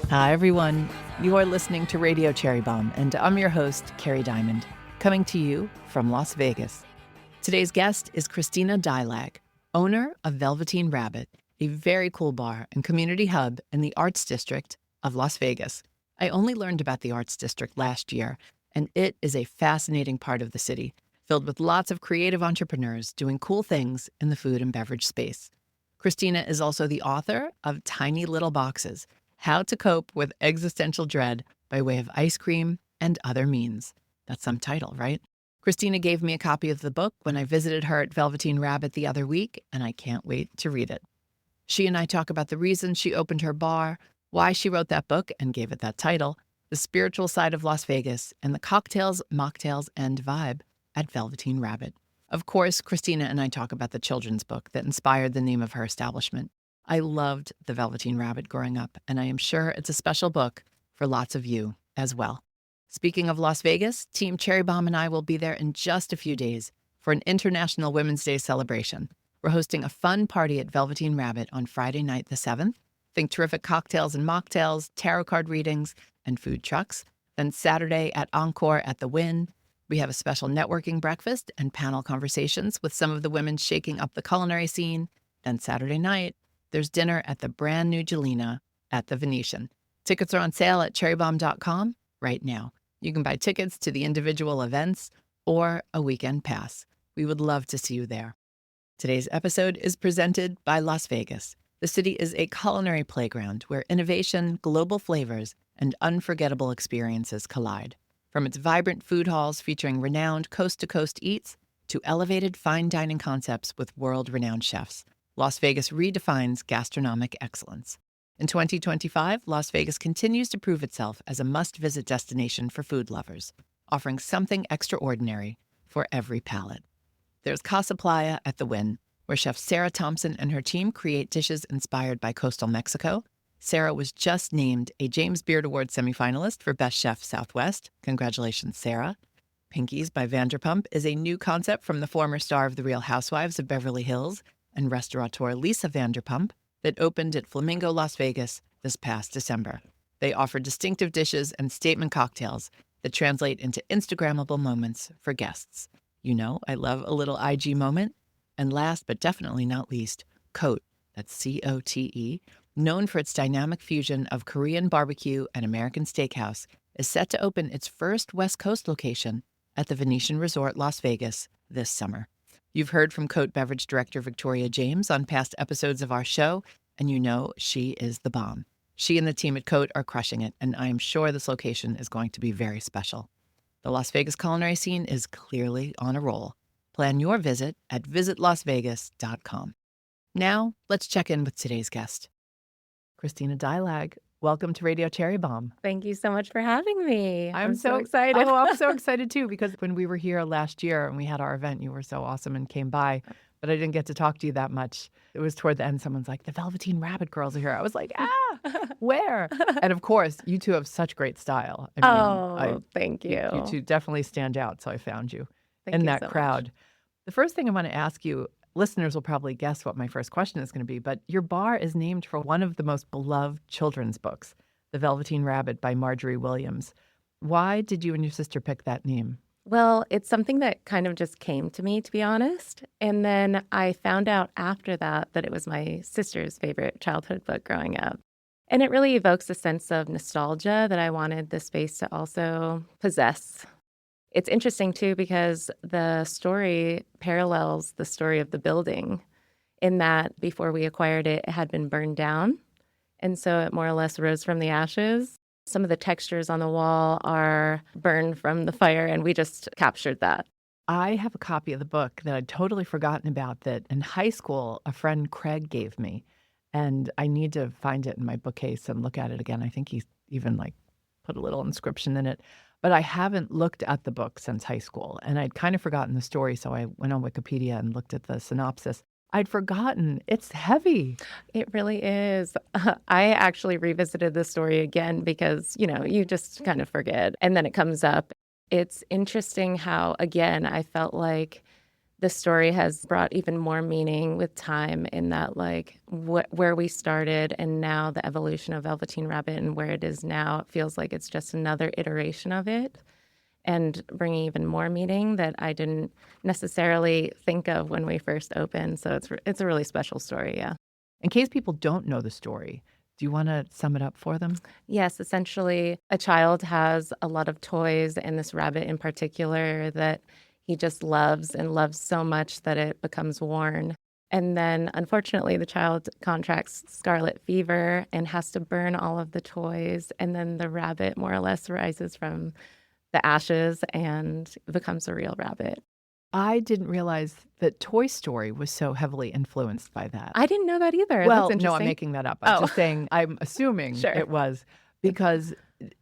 Hi, everyone. You are listening to Radio Cherry Bombe, and I'm your host, Carrie Diamond, coming to you from Las Vegas. Today's guest is Christina Dylag, owner of Velveteen Rabbit, a very cool bar and community hub in the Arts District of Las Vegas. I only learned about the Arts District last year, and it is a fascinating part of the city, filled with lots of creative entrepreneurs doing cool things in the food and beverage space. Christina is also the author of Tiny Little Boxes, How to Cope with Existential Dread by Way of Ice Cream and Other Means. That's some title, right? Christina gave me a copy of the book when I visited her at Velveteen Rabbit the other week, and I can't wait to read it. She and I talk about the reasons she opened her bar, why she wrote that book and gave it that title, the spiritual side of Las Vegas, and the cocktails, mocktails, and vibe at Velveteen Rabbit. Of course, Christina and I talk about the children's book that inspired the name of her establishment. I loved The Velveteen Rabbit growing up, and I am sure it's a special book for lots of you as well. Speaking of Las Vegas, Team Cherry Bombe and I will be there in just a few days for an International Women's Day celebration. We're hosting a fun party at Velveteen Rabbit on Friday night the 7th. Think terrific cocktails and mocktails, tarot card readings, and food trucks. Then Saturday at Encore at the Wynn, we have a special networking breakfast and panel conversations with some of the women shaking up the culinary scene. Then Saturday night, there's dinner at the brand new Gelina at the Venetian. Tickets are on sale at cherrybomb.com right now. You can buy tickets to the individual events or a weekend pass. We would love to see you there. Today's episode is presented by Las Vegas. The city is a culinary playground where innovation, global flavors, and unforgettable experiences collide. From its vibrant food halls featuring renowned coast-to-coast eats to elevated fine dining concepts with world-renowned chefs, Las Vegas redefines gastronomic excellence. In 2025, Las Vegas continues to prove itself as a must-visit destination for food lovers, offering something extraordinary for every palate. There's Casa Playa at the Wynn, where Chef Sarah Thompson and her team create dishes inspired by coastal Mexico. Sarah was just named a James Beard Award semifinalist for Best Chef Southwest. Congratulations, Sarah. Pinkies by Vanderpump is a new concept from the former star of The Real Housewives of Beverly Hills and restaurateur Lisa Vanderpump that opened at Flamingo, Las Vegas this past December. They offer distinctive dishes and statement cocktails that translate into Instagrammable moments for guests. You know, I love a little IG moment. And last but definitely not least, Cote, that's C-O-T-E, known for its dynamic fusion of Korean barbecue and American steakhouse, is set to open its first West Coast location at the Venetian Resort Las Vegas this summer. You've heard from Cote Beverage Director Victoria James on past episodes of our show, and you know she is the bomb. She and the team at Cote are crushing it, and I am sure this location is going to be very special. The Las Vegas culinary scene is clearly on a roll. Plan your visit at visitlasvegas.com. Now, let's check in with today's guest. Christina Dylag, welcome to Radio Cherry Bombe. Thank you so much for having me. I'm so excited. excited. Oh, I'm so excited too, because when we were here last year and we had our event, you were so awesome and came by, but I didn't get to talk to you that much. It was toward the end, someone's like, the Velveteen Rabbit girls are here. I was like, where? And of course, you two have such great style. Thank you. You two definitely stand out, so I found you Thank in you that so crowd. much. The first thing I want to ask you, listeners will probably guess what my first question is going to be, but your bar is named for one of the most beloved children's books, The Velveteen Rabbit by Marjorie Williams. Why did you and your sister pick that name? Well, it's something that kind of just came to me, to be honest. And then I found out after that it was my sister's favorite childhood book growing up. And it really evokes a sense of nostalgia that I wanted the space to also possess. It's interesting, too, because the story parallels the story of the building in that before we acquired it, it had been burned down. And so it more or less rose from the ashes. Some of the textures on the wall are burned from the fire, and we just captured that. I have a copy of the book that I'd totally forgotten about that in high school, a friend Craig gave me. And I need to find it in my bookcase and look at it again. I think he's even put a little inscription in it. But I haven't looked at the book since high school, and I'd kind of forgotten the story, so I went on Wikipedia and looked at the synopsis. I'd forgotten. It's heavy. It really is. I actually revisited the story again because, you just kind of forget, and then it comes up. It's interesting how, again, I felt like the story has brought even more meaning with time in that, like, where we started and now the evolution of Velveteen Rabbit and where it is now, it feels like it's just another iteration of it and bringing even more meaning that I didn't necessarily think of when we first opened. So it's a really special story, yeah. In case people don't know the story, do you want to sum it up for them? Yes, essentially, a child has a lot of toys, and this rabbit in particular that he just loves and loves so much that it becomes worn. And then, unfortunately, the child contracts scarlet fever and has to burn all of the toys. And then the rabbit more or less rises from the ashes and becomes a real rabbit. I didn't realize that Toy Story was so heavily influenced by that. I didn't know that either. Well, That's no, I'm interesting. making that up. I'm just saying, I'm assuming Sure. it was because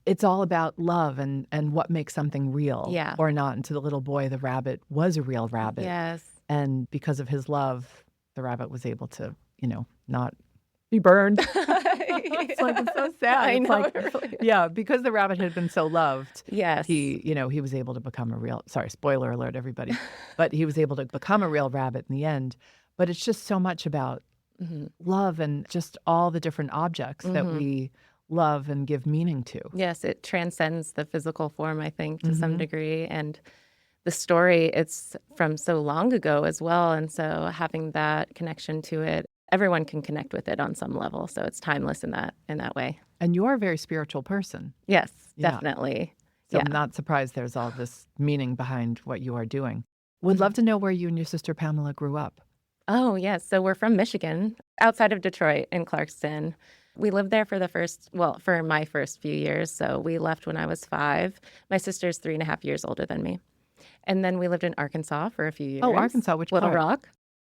it's all about love and what makes something real Yeah. or not. And to the little boy, the rabbit was a real rabbit. Yes. And because of his love, the rabbit was able to, not be burned. It's like, it's so sad. I It's know, like, it really is. yeah, because the rabbit had been so loved. Yes. He was able to become sorry, spoiler alert, everybody. But he was able to become a real rabbit in the end. But it's just so much about love and just all the different objects that we love and give meaning to. Yes, it transcends the physical form, I think, to some degree. And the story, it's from so long ago as well. And so having that connection to it, everyone can connect with it on some level. So it's timeless in that way. And you're a very spiritual person. Yes, Yeah. definitely. So Yeah. I'm not surprised there's all this meaning behind what you are doing. Would love to know where you and your sister Pamela grew up. Oh, yes. So we're from Michigan, outside of Detroit in Clarkston. We lived there for for my first few years. So we left when I was 5. My sister's 3.5 years older than me. And then we lived in Arkansas for a few years. Oh, Arkansas, which Little part? Rock.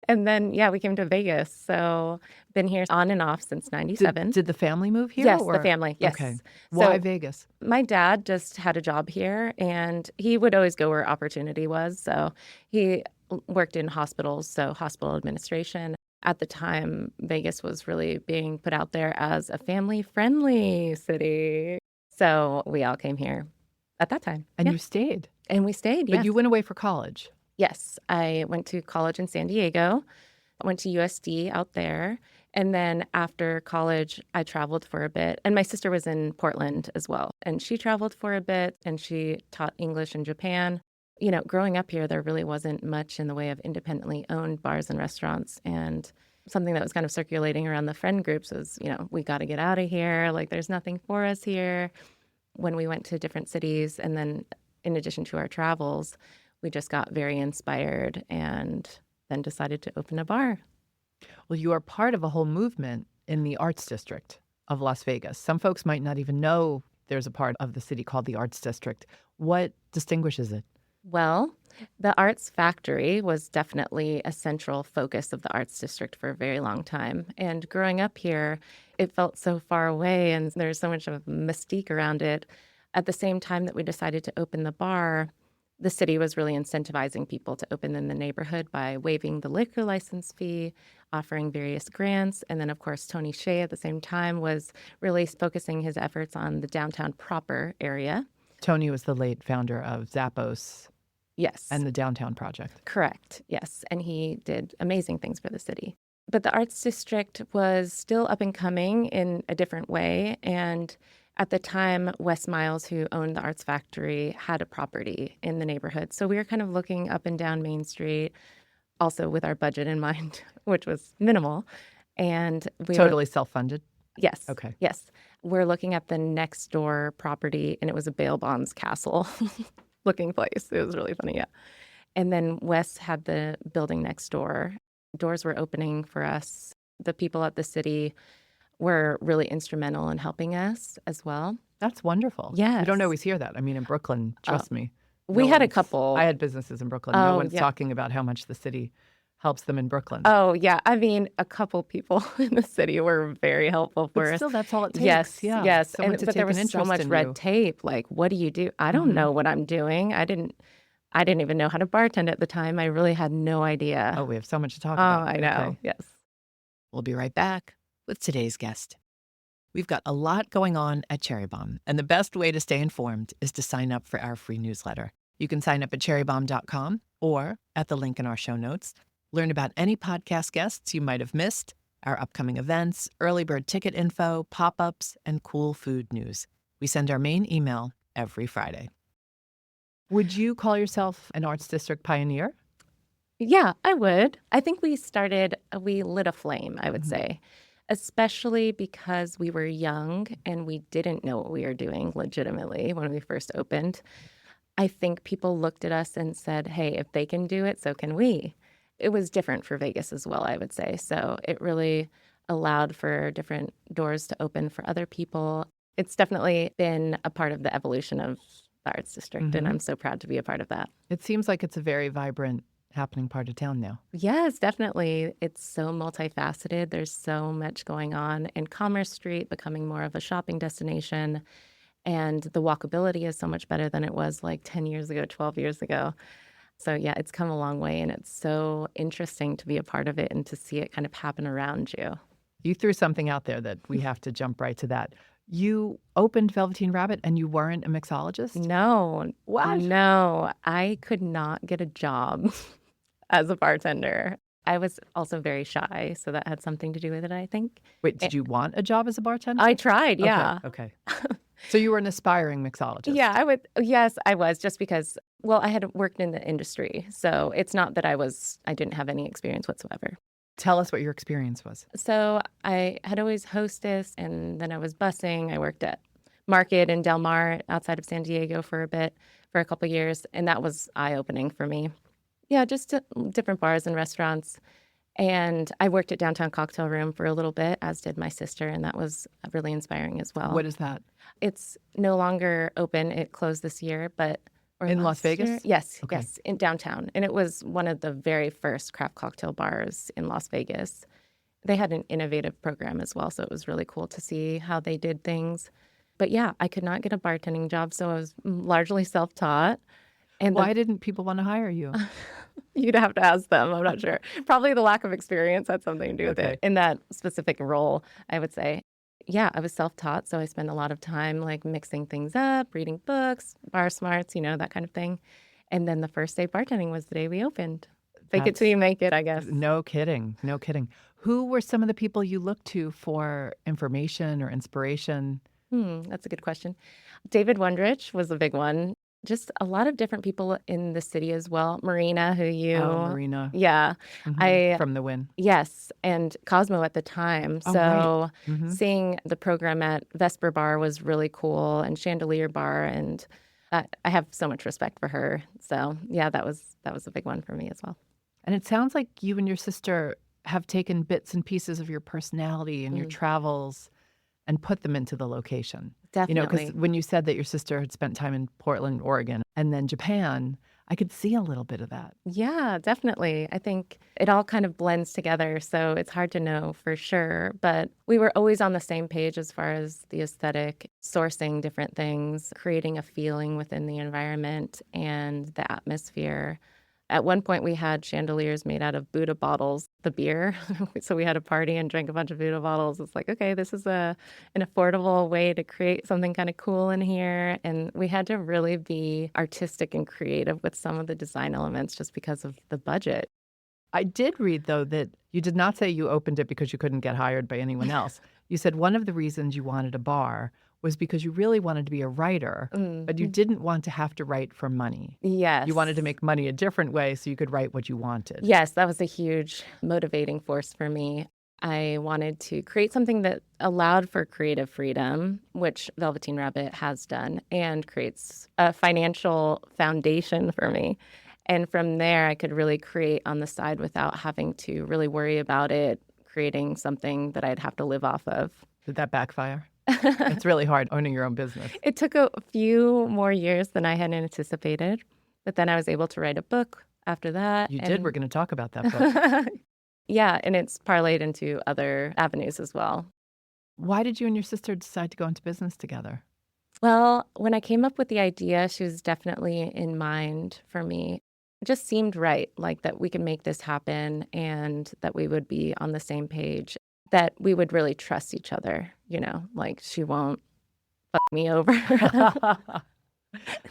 And then, we came to Vegas. So been here on and off since 97. Did the family move here? Yes, or? the family. Yes. Okay. So Why Vegas? my dad just had a job here, and he would always go where opportunity was. So he worked in hospitals, so hospital administration. At the time, Vegas was really being put out there as a family-friendly city. So we all came here at that time. And you stayed. And we stayed, But you went away for college. Yes, I went to college in San Diego. I went to USD out there. And then after college, I traveled for a bit. And my sister was in Portland as well. And she traveled for a bit, and she taught English in Japan. Growing up here, there really wasn't much in the way of independently owned bars and restaurants. And something that was kind of circulating around the friend groups was, we got to get out of here. Like, there's nothing for us here. When we went to different cities, and then in addition to our travels, we just got very inspired and then decided to open a bar. Well, you are part of a whole movement in the Arts District of Las Vegas. Some folks might not even know there's a part of the city called the Arts District. What distinguishes it? Well, the Arts Factory was definitely a central focus of the Arts District for a very long time. And growing up here, it felt so far away, and there's so much of mystique around it. At the same time that we decided to open the bar, the city was really incentivizing people to open in the neighborhood by waiving the liquor license fee, offering various grants. And then, of course, Tony Hsieh at the same time was really focusing his efforts on the downtown proper area. Tony was the late founder of Zappos. Yes. And the Downtown Project. Correct. Yes. And he did amazing things for the city. But the Arts District was still up and coming in a different way. And at the time, Wes Miles, who owned the Arts Factory, had a property in the neighborhood. So we were kind of looking up and down Main Street, also with our budget in mind, which was minimal. And we Totally self-funded? Yes. Okay. Yes. We're looking at the next door property, and it was a bail bonds castle looking place. It was really funny, yeah. And then Wes had the building next door. Doors were opening for us. The people at the city were really instrumental in helping us as well. That's wonderful. Yes. You don't always hear that. I mean, in Brooklyn, trust me. We had a couple. I had businesses in Brooklyn. No one's talking about how much the city helps them in Brooklyn. Oh, yeah. I mean, a couple people in the city were very helpful for us. Still, that's all it takes. Yes, yeah. yes. But there was so much red tape. Like, what do you do? I don't know what I'm doing. I didn't even know how to bartend at the time. I really had no idea. Oh, we have so much to talk about. Oh, I know. Okay. Yes. We'll be right back with today's guest. We've got a lot going on at Cherry Bombe, and the best way to stay informed is to sign up for our free newsletter. You can sign up at cherrybomb.com or at the link in our show notes. Learn about any podcast guests you might have missed, our upcoming events, early bird ticket info, pop-ups, and cool food news. We send our main email every Friday. Would you call yourself an Arts District pioneer? Yeah, I would. I think we lit a flame, I would say, especially because we were young and we didn't know what we were doing legitimately when we first opened. I think people looked at us and said, hey, if they can do it, so can we. It was different for Vegas as well, I would say. So it really allowed for different doors to open for other people. It's definitely been a part of the evolution of the Arts District, and I'm so proud to be a part of that. It seems like it's a very vibrant, happening part of town now. Yes, definitely. It's so multifaceted. There's so much going on, and Commerce Street becoming more of a shopping destination. And the walkability is so much better than it was like 10 years ago, 12 years ago. So yeah, it's come a long way, and it's so interesting to be a part of it and to see it kind of happen around you. You threw something out there that we have to jump right to that. You opened Velveteen Rabbit and you weren't a mixologist? No. What? No, I could not get a job as a bartender. I was also very shy, so that had something to do with it, I think. Wait, did you want a job as a bartender? I tried, yeah. Okay. So you were an aspiring mixologist? Yeah, yes, I was, just because, well, I had worked in the industry. So it's not that I didn't have any experience whatsoever. Tell us what your experience was. So I had always hostess, and then I was bussing. I worked at Market in Del Mar outside of San Diego for a couple of years, and that was eye-opening for me. Yeah, just different bars and restaurants. And I worked at Downtown Cocktail Room for a little bit, as did my sister, and that was really inspiring as well. What is that? It's no longer open. It closed this year, but... In Las Vegas? Year? Yes, Okay. yes, in downtown. And it was one of the very first craft cocktail bars in Las Vegas. They had an innovative program as well, so it was really cool to see how they did things. But yeah, I could not get a bartending job, so I was largely self-taught. And Why didn't people want to hire you? You'd have to ask them. I'm not sure. Probably the lack of experience had something to do with it in that specific role, I would say. Yeah, I was self-taught, so I spent a lot of time like mixing things up, reading books, bar smarts, that kind of thing. And then the first day of bartending was the day we opened. Fake it till you make it, I guess. No kidding. No kidding. Who were some of the people you looked to for information or inspiration? That's a good question. David Wondrich was a big one. Just a lot of different people in the city as well. Marina, Marina. Yeah. From the Win. Yes, and Cosmo at the time. So seeing the program at Vesper Bar was really cool, and Chandelier Bar, and I have so much respect for her. So yeah, that was a big one for me as well. And it sounds like you and your sister have taken bits and pieces of your personality and your travels and put them into the location. Definitely. Because when you said that your sister had spent time in Portland, Oregon, and then Japan, I could see a little bit of that. Yeah, definitely. I think it all kind of blends together, so it's hard to know for sure. But we were always on the same page as far as the aesthetic, sourcing different things, creating a feeling within the environment and the atmosphere. At one point, we had chandeliers made out of Buddha bottles, the beer. So we had a party and drank a bunch of Buddha bottles. It's like, okay, this is an affordable way to create something kind of cool in here. And we had to really be artistic and creative with some of the design elements just because of the budget. I did read, though, that you did not say you opened it because you couldn't get hired by anyone else. You said one of the reasons you wanted a bar was because you really wanted to be a writer, but you didn't want to have to write for money. Yes. You wanted to make money a different way so you could write what you wanted. Yes, that was a huge motivating force for me. I wanted to create something that allowed for creative freedom, which Velveteen Rabbit has done, and creates a financial foundation for me. And from there, I could really create on the side without having to really worry about it, creating something that I'd have to live off of. Did that backfire? It's really hard owning your own business. It took a few more years than I had anticipated, but then I was able to write a book after that. You did. We're going to talk about that book. Yeah, and it's parlayed into other avenues as well. Why did you and your sister decide to go into business together? Well, when I came up with the idea, she was definitely in mind for me. It just seemed right, like that we could make this happen and that we would be on the same page, that we would really trust each other, like she won't fuck me over.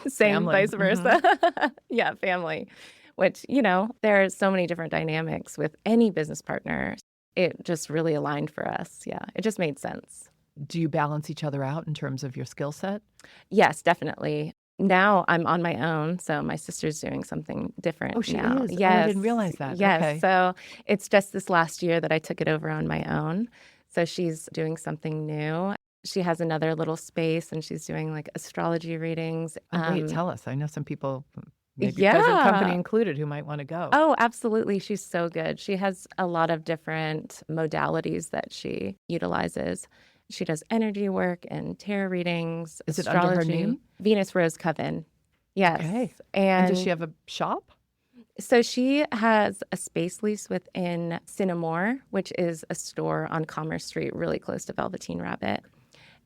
Same, Family. vice versa. Yeah, family. Which, there are so many different dynamics with any business partner. It just really aligned for us. Yeah, it just made sense. Do you balance each other out in terms of your skill set? Yes, definitely. Now I'm on my own, so my sister's doing something different Oh, she now. is? Oh, I Yes. didn't realize that. Yes. Okay. So it's just this last year that I took it over on my own. So she's doing something new. She has another little space and she's doing like astrology readings. Oh, wait, tell us. I know some people, maybe present company Yeah. included, who might want to go. Oh, absolutely. She's so good. She has a lot of different modalities that she utilizes. She does energy work and tarot readings, Is it astrology. under her name? Venus Rose Coven. Yes. Okay. And does she have a shop? So she has a space lease within Cinnamore, which is a store on Commerce Street, really close to Velveteen Rabbit.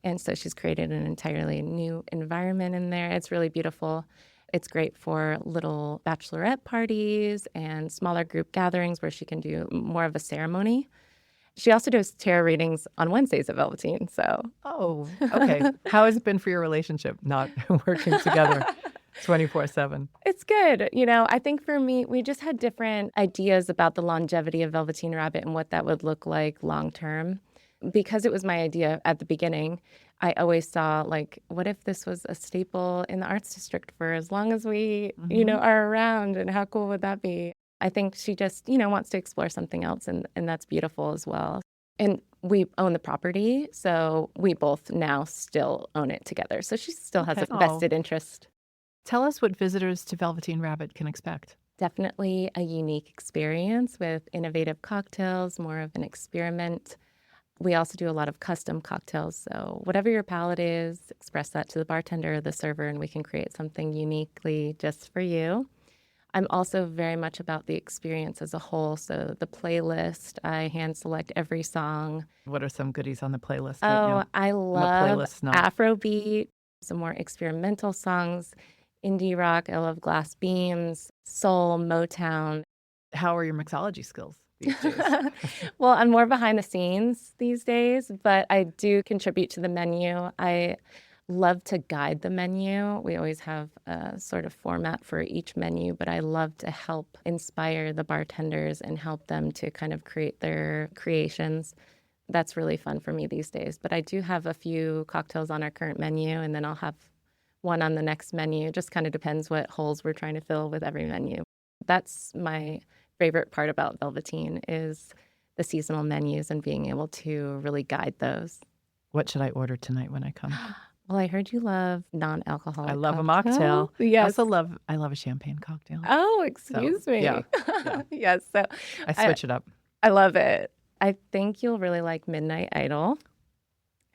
And so she's created an entirely new environment in there. It's really beautiful. It's great for little bachelorette parties and smaller group gatherings where she can do more of a ceremony. She also does tarot readings on Wednesdays at Velveteen. So, Oh, okay. How has it been for your relationship not working together 24/7? it's good. I think for me, we just had different ideas about the longevity of Velveteen Rabbit and what that would look like long term. Because it was my idea at the beginning, I always saw, like, what if this was a staple in the arts district for as long as we, are around, and how cool would that be? I think she just, wants to explore something else, and that's beautiful as well. And we own the property, so we both now still own it together. So she still has a vested interest. Tell us what visitors to Velveteen Rabbit can expect. Definitely a unique experience with innovative cocktails, more of an experiment. We also do a lot of custom cocktails. So whatever your palate is, express that to the bartender or the server, and we can create something uniquely just for you. I'm also very much about the experience as a whole. So the playlist, I hand select every song. What are some goodies on the playlist? Oh, I love playlist snob. Afrobeat, some more experimental songs, indie rock. I love Glass Beams, soul, Motown. How are your mixology skills these days? Well, I'm more behind the scenes these days, but I do contribute to the menu. I love to guide the menu. We always have a sort of format for each menu, but I love to help inspire the bartenders and help them to kind of create their creations. That's really fun for me these days. But I do have a few cocktails on our current menu, and then I'll have one on the next menu. It just kind of depends what holes we're trying to fill with every menu. That's my favorite part about Velveteen, is the seasonal menus and being able to really guide those. What should I order tonight when I come? Well, I heard you love non-alcoholic I love cocktail. a mocktail. Yes. I love a champagne cocktail. Oh, excuse me. Yeah. Yes. So I switch it up. I love it. I think you'll really like Midnight Idol.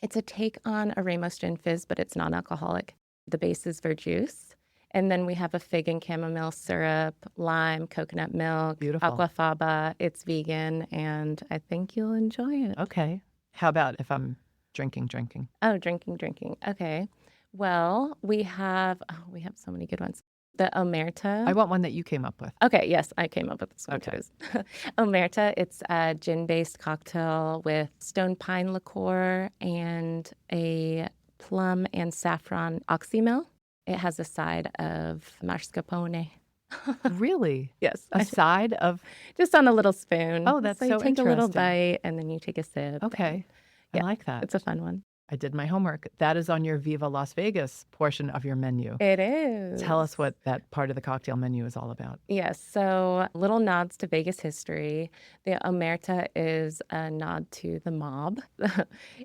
It's a take on a Ramos Gin Fizz, but it's non-alcoholic. The base is verjuice. And then we have a fig and chamomile syrup, lime, coconut milk, Beautiful. aquafaba. It's vegan, and I think you'll enjoy it. Okay. How about if I'm drinking? Oh, drinking. Okay. Well, we have so many good ones. The Omerta. I want one that you came up with. Okay, yes, I came up with this one Okay. too. Omerta, it's a gin-based cocktail with stone pine liqueur and a plum and saffron oxymel. It has a side of mascarpone. Really? Yes. A side of? Just on a little spoon. Oh, that's so you take a little interesting. bite and then you take a sip. Okay. I Yeah. like that. It's a fun one. I did my homework. That is on your Viva Las Vegas portion of your menu. It is. Tell us what that part of the cocktail menu is all about. Yes, so little nods to Vegas history. The Omerta is a nod to the mob.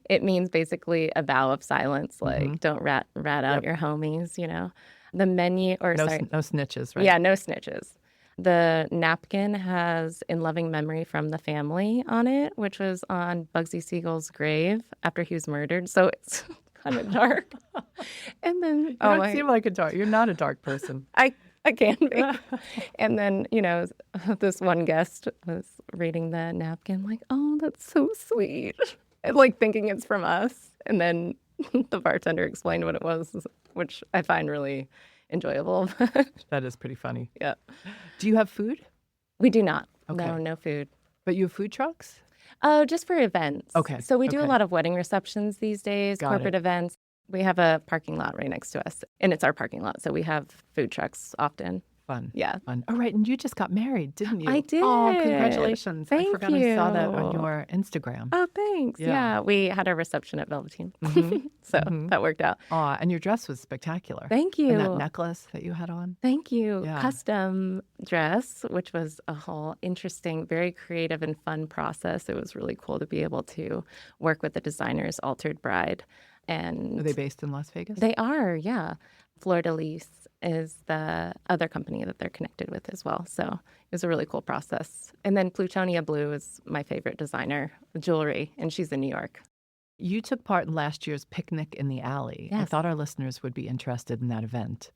It means basically a vow of silence, like don't rat out your homies, The menu, No snitches, right? Yeah, no snitches. The napkin has In Loving Memory from the Family on it, which was on Bugsy Siegel's grave after he was murdered. So it's kind of dark. And then, You don't seem like a dark. You're not a dark person. I can be. And then, this one guest was reading the napkin like, oh, that's so sweet. And, like, thinking it's from us. And then the bartender explained what it was, which I find really enjoyable. That is pretty funny. Yeah. Do you have food? We do not. Okay. No food. But you have food trucks? Oh, just for events. Okay. So we do a Okay. lot of wedding receptions these days, Got corporate it. events. We have a parking lot right next to us, and it's our parking lot, so we have food trucks often. Fun. Yeah. Fun. Oh, right. And you just got married, didn't you? I did. Oh, congratulations. I Thank forgot I saw that on you. your Instagram. Oh, thanks. Yeah. Yeah, we had a reception at Velveteen, Mhm. so Mhm. that worked out. Aw, and your dress was spectacular. Thank And that you. necklace that you had on. Thank you. Yeah. Custom dress, which was a whole interesting, very creative and fun process. It was really cool to be able to work with the designer's Altered Bride. And Are they based in Las Vegas? they are, yeah. Fleur de Lis is the other company that they're connected with as well. So it was a really cool process. And then Plutonia Blue is my favorite designer, jewelry, and she's in New York. You took part in last year's Picnic in the Alley. I Yes. thought our listeners would be interested in that event.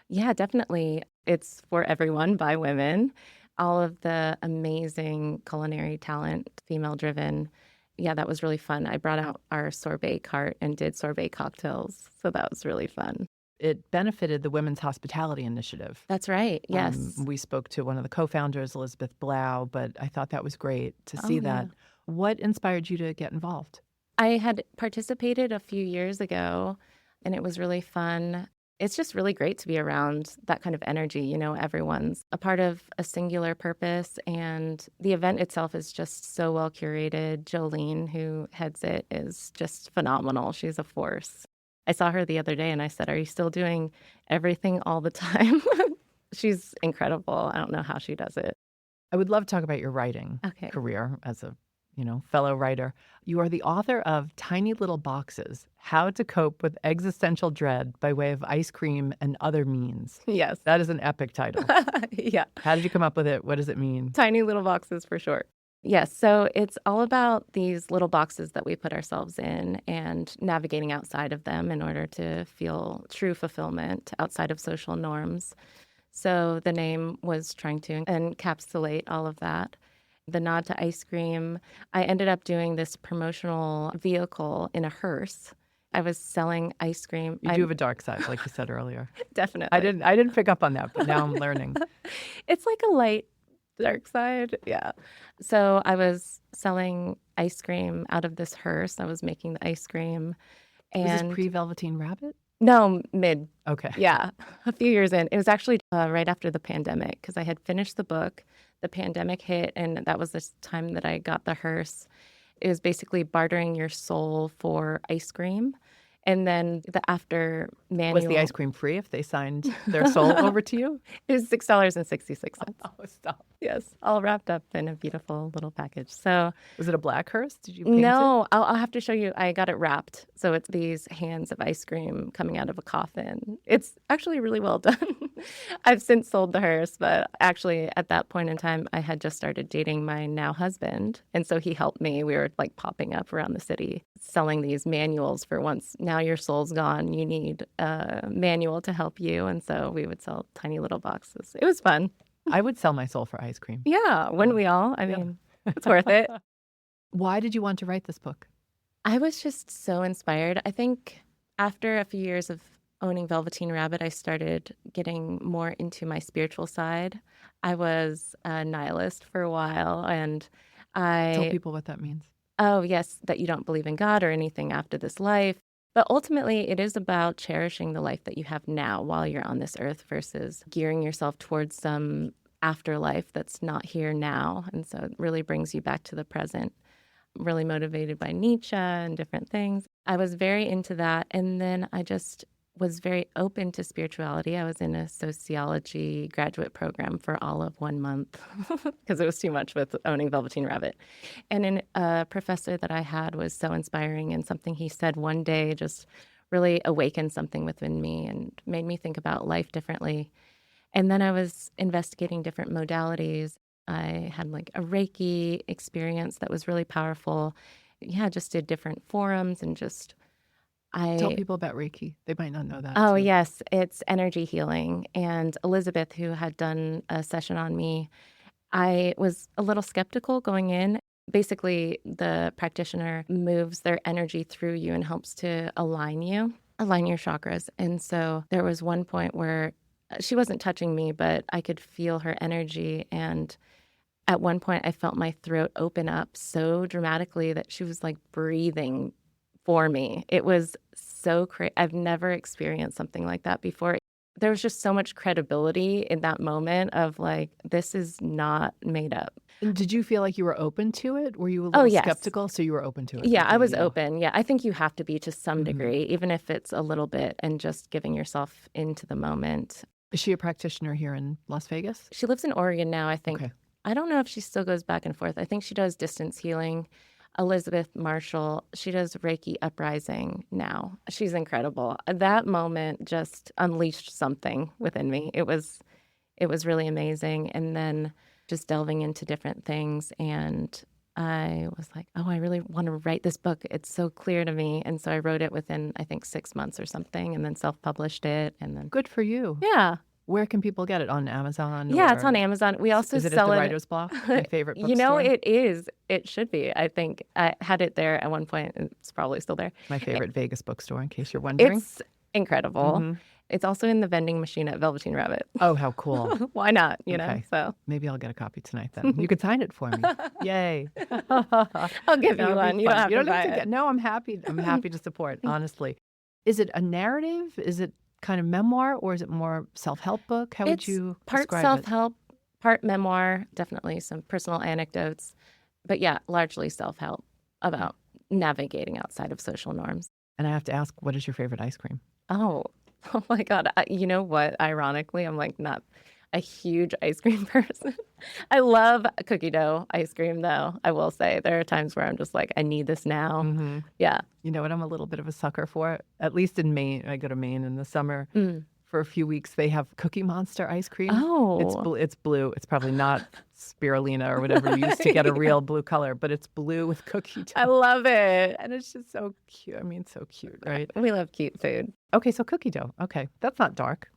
Yeah, definitely. It's for everyone by women. All of the amazing culinary talent, female driven. Yeah, that was really fun. I brought out our sorbet cart and did sorbet cocktails. So that was really fun. It benefited the Women's Hospitality Initiative. That's right. Yes. We spoke to one of the co-founders, Elizabeth Blau, but I thought that was great to see that. Yeah. What inspired you to get involved? I had participated a few years ago and it was really fun. It's just really great to be around that kind of energy. You know, everyone's a part of a singular purpose, and the event itself is just so well curated. Jolene, who heads it, is just phenomenal. She's a force. I saw her the other day and I said, "Are you still doing everything all the time?" She's incredible. I don't know how she does it. I would love to talk about your writing Okay. career as a fellow writer. You are the author of Tiny Little Boxes, How to Cope with Existential Dread by Way of Ice Cream and Other Means. Yes. That is an epic title. Yeah. How did you come up with it? What does it mean? Tiny little boxes for short. Yes. So it's all about these little boxes that we put ourselves in and navigating outside of them in order to feel true fulfillment outside of social norms. So the name was trying to encapsulate all of that. The nod to ice cream. I ended up doing this promotional vehicle in a hearse. I was selling ice cream. You do have a dark side, like you said earlier. Definitely. I didn't pick up on that, but now I'm learning. It's like a light dark side. Yeah. So I was selling ice cream out of this hearse. I was making the ice cream. Was And this pre-Velveteen Rabbit? no, mid. Okay. Yeah. A few years in. It was actually right after the pandemic because I had finished the book. The pandemic hit, and that was the time that I got the hearse. It was basically bartering your soul for ice cream. And then the after manual. Was the ice cream free if they signed their soul over to you? It was $6.66. Oh, stop. Yes, all wrapped up in a beautiful little package. So Was it a black hearse? Did you paint it? no, I'll have to show you. I got it wrapped. So it's these hands of ice cream coming out of a coffin. It's actually really well done. I've since sold the hearse, but actually at that point in time, I had just started dating my now husband. And so he helped me. We were like popping up around the city, selling these manuals for once now your soul's gone, you need a manual to help you. And so we would sell tiny little boxes. It was fun. I would sell my soul for ice cream. Yeah, wouldn't we all? I mean, it's worth it. Why did you want to write this book? I was just so inspired. I think after a few years of owning Velveteen Rabbit, I started getting more into my spiritual side. I was a nihilist for a while, and Tell people what that means. Oh, yes, that you don't believe in God or anything after this life. But ultimately, it is about cherishing the life that you have now while you're on this earth versus gearing yourself towards some afterlife that's not here now. And so it really brings you back to the present. Really motivated by Nietzsche and different things. I was very into that. And then I just was very open to spirituality. I was in a sociology graduate program for all of 1 month because it was too much with owning Velveteen Rabbit. And a professor that I had was so inspiring, and something he said one day just really awakened something within me and made me think about life differently. And then I was investigating different modalities. I had like a Reiki experience that was really powerful. Yeah, just did different forums and just Tell people about Reiki. They might not know that. Oh, too. yes. It's energy healing. And Elizabeth, who had done a session on me, I was a little skeptical going in. Basically, the practitioner moves their energy through you and helps to align your chakras. And so there was one point where she wasn't touching me, but I could feel her energy. And at one point, I felt my throat open up so dramatically that she was like breathing for me. It was so crazy. I've never experienced something like that before. There was just so much credibility in that moment of like, this is not made up. And did you feel like you were open to it? Were you a Oh, little yes. skeptical? So you were open to it? Yeah, I was open. Yeah, I think you have to be to some Mhm. degree, even if it's a little bit, and just giving yourself into the moment. Is she a practitioner here in Las Vegas? She lives in Oregon now, I think. Okay. I don't know if she still goes back and forth. I think she does distance healing. Elizabeth Marshall, she does Reiki Uprising now. She's incredible. That moment just unleashed something within me. It was really amazing. And then just delving into different things, and I was like, oh, I really want to write this book. It's so clear to me. And so I wrote it within, I think, 6 months or something, and then self-published it. And then, Good for you. yeah. Where can people get it? On Amazon? Yeah, it's on Amazon. We also Is it sell at the it. Writer's Block? My favorite bookstore? You know, it is. It should be. I think I had it there at one point. It's probably still there. My favorite Vegas bookstore, in case you're wondering. It's incredible. It's also in the vending machine at Velveteen Rabbit. Oh, how cool. Why not? You know, Okay. so Maybe I'll get a copy tonight then. You could sign it for me. Yay. I'll give you one. You don't have to buy it. No, I'm happy. I'm happy to support, honestly. Is it a narrative? Is it kind of memoir, or is it more self-help book? How would you part describe self-help, part memoir, definitely some personal anecdotes. But yeah, largely self-help about navigating outside of social norms. And I have to ask, what is your favorite ice cream? Oh my God. You know what? Ironically, I'm like not a huge ice cream person. I love cookie dough ice cream, though. I will say there are times where I'm just like, I need this now. Yeah. You know what I'm a little bit of a sucker for? At least in Maine. I go to Maine in the summer. For a few weeks, they have Cookie Monster ice cream. Oh. It's blue. It's probably not spirulina or whatever you used to get a real blue color, but it's blue with cookie dough. I love it. And it's just so cute. I mean, so cute, right? We love cute food. Okay, so cookie dough. Okay, that's not dark.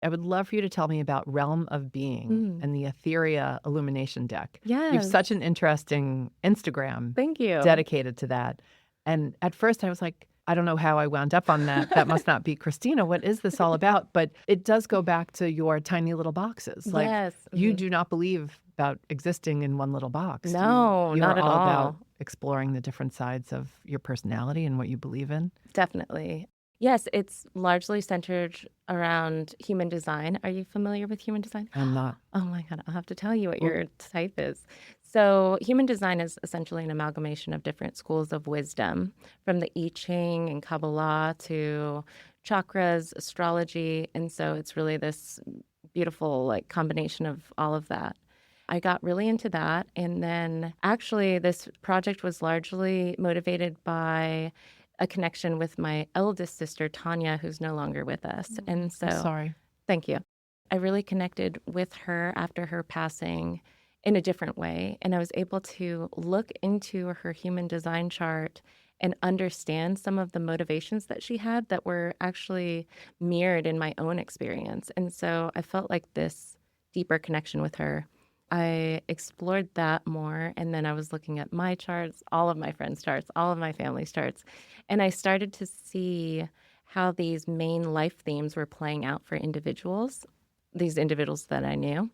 I would love for you to tell me about Realm of Being and the Etheria Illumination deck. Yes. You have such an interesting Instagram Thank you. dedicated to that. And at first I was like, I don't know how I wound up on that. That must not be Christina. What is this all about? But it does go back to your tiny little boxes. Like, yes. You do not believe about existing in one little box. No, you not are at all all. about exploring the different sides of your personality and what you believe in. Definitely. Yes, it's largely centered around human design. Are you familiar with human design? I'm not. Oh my God, I'll have to tell you what your type is. So human design is essentially an amalgamation of different schools of wisdom, from the I Ching and Kabbalah to chakras, astrology. And so it's really this beautiful like combination of all of that. I got really into that. And then actually this project was largely motivated by a connection with my eldest sister, Tanya, who's no longer with us. And so, Sorry. Thank you. I really connected with her after her passing in a different way. And I was able to look into her human design chart and understand some of the motivations that she had that were actually mirrored in my own experience. And so I felt like this deeper connection with her. I explored that more, and then I was looking at my charts, all of my friends' charts, all of my family's charts, and I started to see how these main life themes were playing out for individuals, these individuals that I knew.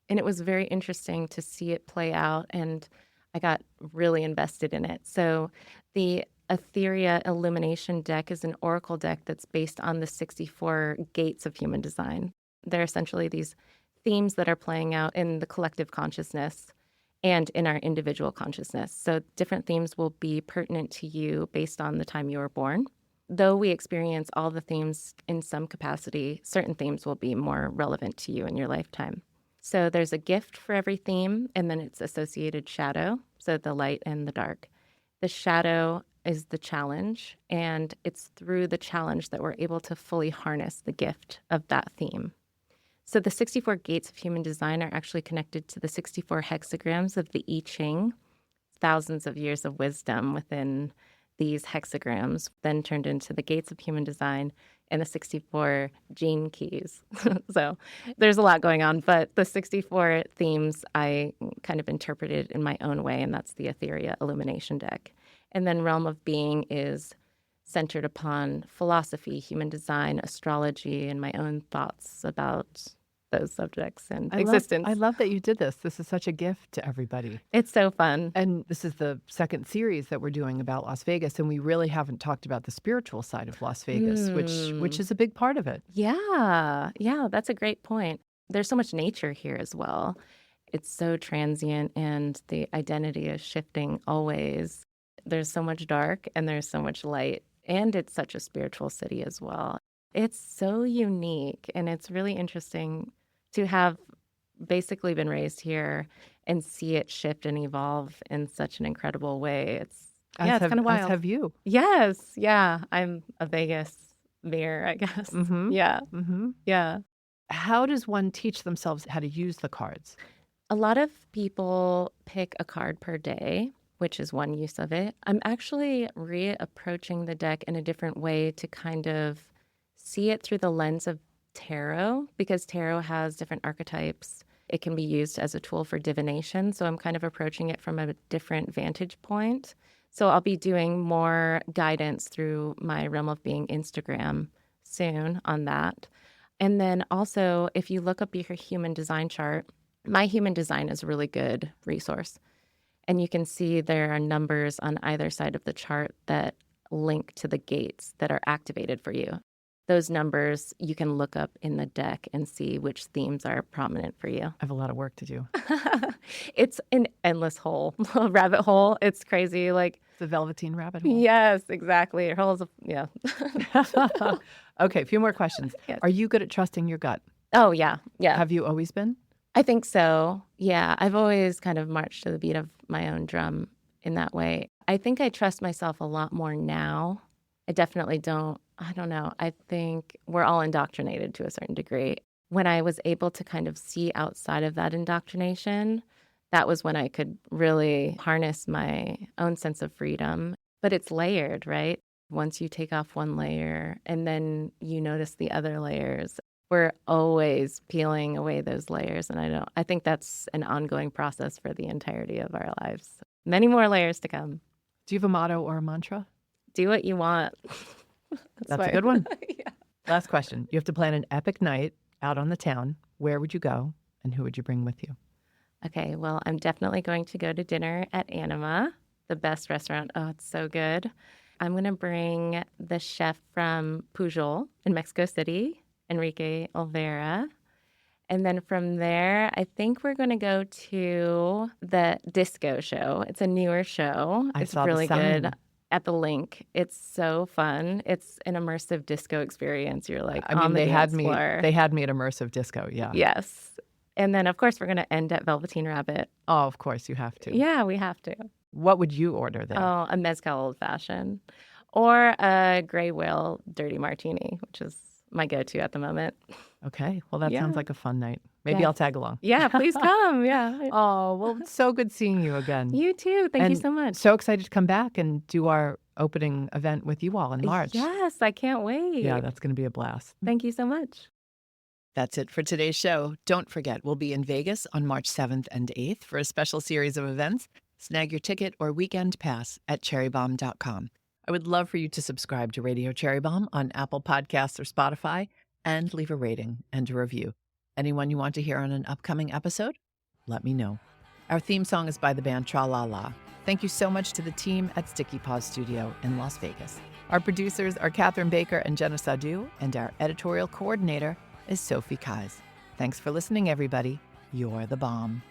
And it was very interesting to see it play out, and I got really invested in it. So the Etheria Illumination deck is an oracle deck that's based on the 64 gates of human design. They're essentially these themes that are playing out in the collective consciousness and in our individual consciousness. So different themes will be pertinent to you based on the time you were born. Though we experience all the themes in some capacity, certain themes will be more relevant to you in your lifetime. So there's a gift for every theme, and then its associated shadow, so the light and the dark. The shadow is the challenge, and it's through the challenge that we're able to fully harness the gift of that theme. So the 64 gates of human design are actually connected to the 64 hexagrams of the I Ching, thousands of years of wisdom within these hexagrams, then turned into the gates of human design and the 64 gene keys. So there's a lot going on, but the 64 themes I kind of interpreted in my own way, and that's the Etheria Illumination deck. And then Realm of Being is centered upon philosophy, human design, astrology, and my own thoughts about those subjects and existence. I love that you did this. This is such a gift to everybody. It's so fun. And this is the second series that we're doing about Las Vegas, and we really haven't talked about the spiritual side of Las Vegas, which is a big part of it. Yeah, that's a great point. There's so much nature here as well. It's so transient, and the identity is shifting always. There's so much dark, and there's so much light, and it's such a spiritual city as well. It's so unique, and it's really interesting to have basically been raised here and see it shift and evolve in such an incredible way. It's kind of wild. As have you. Yes. Yeah. I'm a Vegas mirror, I guess. Mm-hmm. Yeah. Mm-hmm. Yeah. How does one teach themselves how to use the cards? A lot of people pick a card per day, which is one use of it. I'm actually reapproaching the deck in a different way to kind of see it through the lens of tarot, because tarot has different archetypes. It can be used as a tool for divination. So I'm kind of approaching it from a different vantage point. So I'll be doing more guidance through my Realm of Being Instagram soon on that. And then also, if you look up your human design chart, my human design is a really good resource. And you can see there are numbers on either side of the chart that link to the gates that are activated for you. Those numbers you can look up in the deck and see which themes are prominent for you. I have a lot of work to do. It's an endless hole, rabbit hole. It's crazy. Like the Velveteen Rabbit hole. Yes, exactly. Yeah. Okay, a few more questions. Yes. Are you good at trusting your gut? Oh, yeah. Yeah. Have you always been? I think so. Yeah. I've always kind of marched to the beat of my own drum in that way. I think I trust myself a lot more now. I definitely don't. I don't know. I think we're all indoctrinated to a certain degree. When I was able to kind of see outside of that indoctrination, that was when I could really harness my own sense of freedom. But it's layered, right? Once you take off one layer and then you notice the other layers, we're always peeling away those layers. And I think that's an ongoing process for the entirety of our lives. Many more layers to come. Do you have a motto or a mantra? Do what you want. That's a good one. Yeah. Last question. You have to plan an epic night out on the town. Where would you go and who would you bring with you? Okay, well, I'm definitely going to go to dinner at Anima, the best restaurant. Oh, it's so good. I'm going to bring the chef from Pujol in Mexico City, Enrique Olvera. And then from there, I think we're going to go to the disco show. It's a newer show. I it's saw really the sign. good. At the link. It's so fun. It's an immersive disco experience. You're like on the dance floor. They had me at immersive disco, yeah. Yes. And then, of course, we're going to end at Velveteen Rabbit. Oh, of course, you have to. Yeah, we have to. What would you order there? Oh, a mezcal old fashioned or a gray whale dirty martini, which is my go-to at the moment. Okay. Well, that sounds like a fun night. Maybe Yes. I'll tag along. Yeah, please come. Yeah. Oh, well, it's so good seeing you again. You too. Thank you And so much. So excited to come back and do our opening event with you all in March. Yes, I can't wait. Yeah, that's going to be a blast. Thank you so much. That's it for today's show. Don't forget, we'll be in Vegas on March 7th and 8th for a special series of events. Snag your ticket or weekend pass at cherrybomb.com. I would love for you to subscribe to Radio Cherry Bomb on Apple Podcasts or Spotify and leave a rating and a review. Anyone you want to hear on an upcoming episode? Let me know. Our theme song is by the band Tra La La. Thank you so much to the team at Sticky Paws Studio in Las Vegas. Our producers are Catherine Baker and Jenna Sadu, and our editorial coordinator is Sophie Kais. Thanks for listening, everybody. You're the bomb.